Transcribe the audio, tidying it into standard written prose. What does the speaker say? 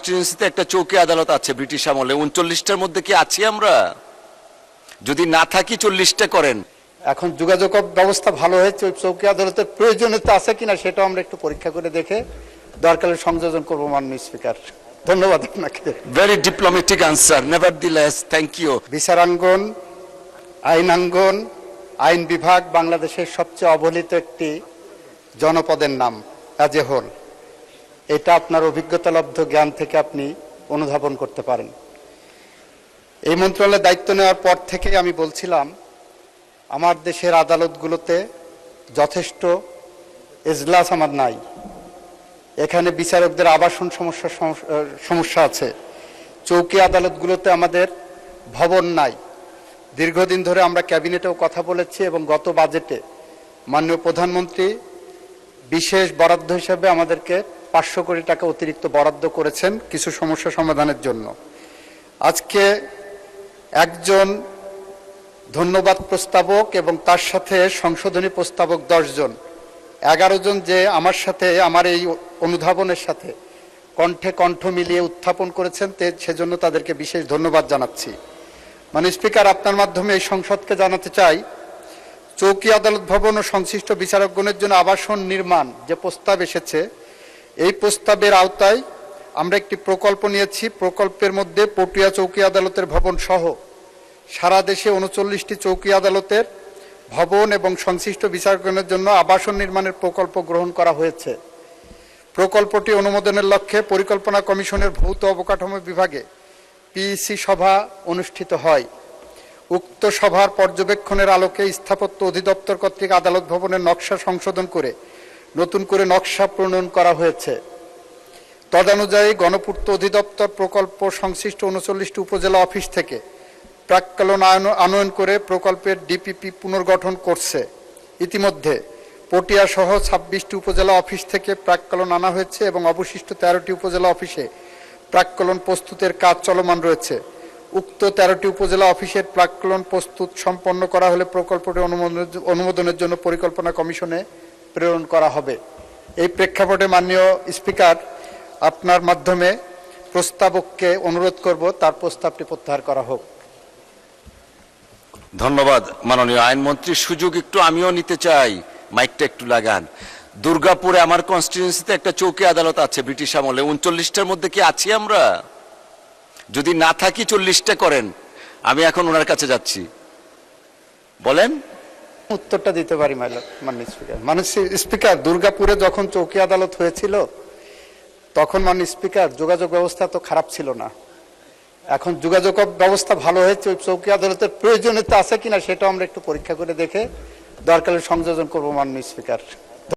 কনস্টিটিউয়েন্সিতে একটা চৌকি আদালত আছে ব্রিটিশ আমলে, 39টার মধ্যে কি আছি আমরা? যদি না থাকি 40টা করেন। এখন যোগাযোগ ব্যবস্থা ভালো হয়েছে, ওই চৌকি আদালতের প্রয়োজনীয়তা আছে কিনা সেটাও আমরা একটু পরীক্ষা করে দেখে দরকারে সংযোজন করবো মাননীয় স্পিকার। ধন্যবাদ আপনাকে। Very diplomatic answer, nevertheless, thank you. বিচারাঙ্গন, আইনাঙ্গন, আইন বিভাগ বাংলাদেশের সবচেয়ে অবহেলিত একটি জনপদের নাম অ্যাজ এ হোল। এটা আপনার অভিজ্ঞতালব্ধ জ্ঞান থেকে আপনি অনুধাবন করতে পারেন। এই মন্ত্রণালয়ের দায়িত্ব নেওয়ার পর থেকে আমি বলছিলাম আমার দেশের আদালতগুলোতে যথেষ্ট এজলাস আমার নাই, এখানে বিচারকদের আবাসন সমস্যা আছে, চৌকি আদালতগুলোতে আমাদের ভবন নাই। দীর্ঘদিন ধরে আমরা ক্যাবিনেটেও কথা বলেছি এবং গত বাজেটে মাননীয় প্রধানমন্ত্রী বিশেষ বরাদ্দ হিসেবে আমাদেরকে 500 কোটি টাকা অতিরিক্ত বরাদ্দ করেছেন কিছু সমস্যা সমাধানের জন্য। আজকে একজন ধন্যবাদ প্রস্তাবক এবং তার সাথে সংশোধনী প্রস্তাবক 10 জন, 11 জন যে আমার সাথে আমার এই অনুধাবনের সাথে কণ্ঠে কণ্ঠ মিলিয়ে উত্থাপন করেছেন, সেজন্য তাদেরকে বিশেষ ধন্যবাদ জানাচ্ছি। মাননীয় স্পিকার, আপনার মাধ্যমে এই সংসদকে জানাতে চাই, চৌকি আদালত ভবন ও সংশ্লিষ্ট বিচারকগণের জন্য আবাসন নির্মাণ যে প্রস্তাব এসেছে, এই প্রস্তাবের আওতায় আমরা একটি প্রকল্প নিয়েছি। প্রকল্পের মধ্যে পটুয়া চৌকি আদালতের ভবন সহ সারা দেশে 39টি চৌকি আদালতের ভবন এবং সংশ্লিষ্ট বিচারকগণের জন্য আবাসন নির্মাণের প্রকল্প গ্রহণ করা হয়েছে। প্রকল্পটি অনুমোদনের লক্ষ্যে পরিকল্পনা কমিশনের ভৌত অবকাঠামো বিভাগে পিইসি সভা অনুষ্ঠিত হয়। উক্ত সভার পর্যবেক্ষণের আলোকে স্থাপত্য অধিদপ্তর কর্তৃক আদালত ভবনের নকশা সংশোধন করে নতুন করে নকশা প্রণয়ন করা হয়েছে। তদানুযায়ী গণপূর্ত অধিদপ্তর প্রকল্প সংশ্লিষ্ট 39টি উপজেলা অফিস থেকে প্রাক্কলন আনয়ন করে প্রকল্পের ডিপিপি পুনর্গঠন করছে। ইতিমধ্যে পটিয়া সহ 26টি উপজেলা অফিস থেকে প্রাক্কলন আনা হয়েছে এবং অবশিষ্ট 13টি উপজেলা অফিসে প্রাক্কলন প্রস্তুতের কাজ চলমান রয়েছে। উক্ত 13টি উপজেলা অফিসের প্রাক্কলন প্রস্তুত সম্পন্ন করা হলে প্রকল্পটি অনুমোদনের জন্য পরিকল্পনা কমিশনে প্রেরণ করা হবে। এই প্রেক্ষাপটে মাননীয় স্পিকার, আপনার মাধ্যমে প্রস্তাবককে অনুরোধ করব তার প্রস্তাবটি প্রত্যাহার করা হোক। ধন্যবাদ মাননীয় আইনমন্ত্রী। সুযোগ একটু আমিও নিতে চাই, মাইকটা একটু লাগান। দুর্গাপুরে আমার কনস্টিটিউয়েন্সিতে একটা চৌকি আদালত আছে ব্রিটিশ আমলে, 39টার মধ্যে কি আছি আমরা? যদি না থাকি 40টা করেন। আমি এখন ওনার কাছে যাচ্ছি, বলেন। উত্তরটা দিতে পারি মাননীয় স্পিকার। মাননীয় স্পিকার, দুর্গাপুরে যখন চৌকি আদালত হয়েছিল তখন মাননীয় স্পিকার যোগাযোগ ব্যবস্থা তো খারাপ ছিল না। এখন যোগাযোগ ব্যবস্থা ভালো হয়েছে, ওই চৌকি আদালতের প্রয়োজনীয়তা আছে কিনা সেটাও আমরা একটু পরীক্ষা করে দেখে দরকারে সংযোজন করবো মাননীয় স্পিকার।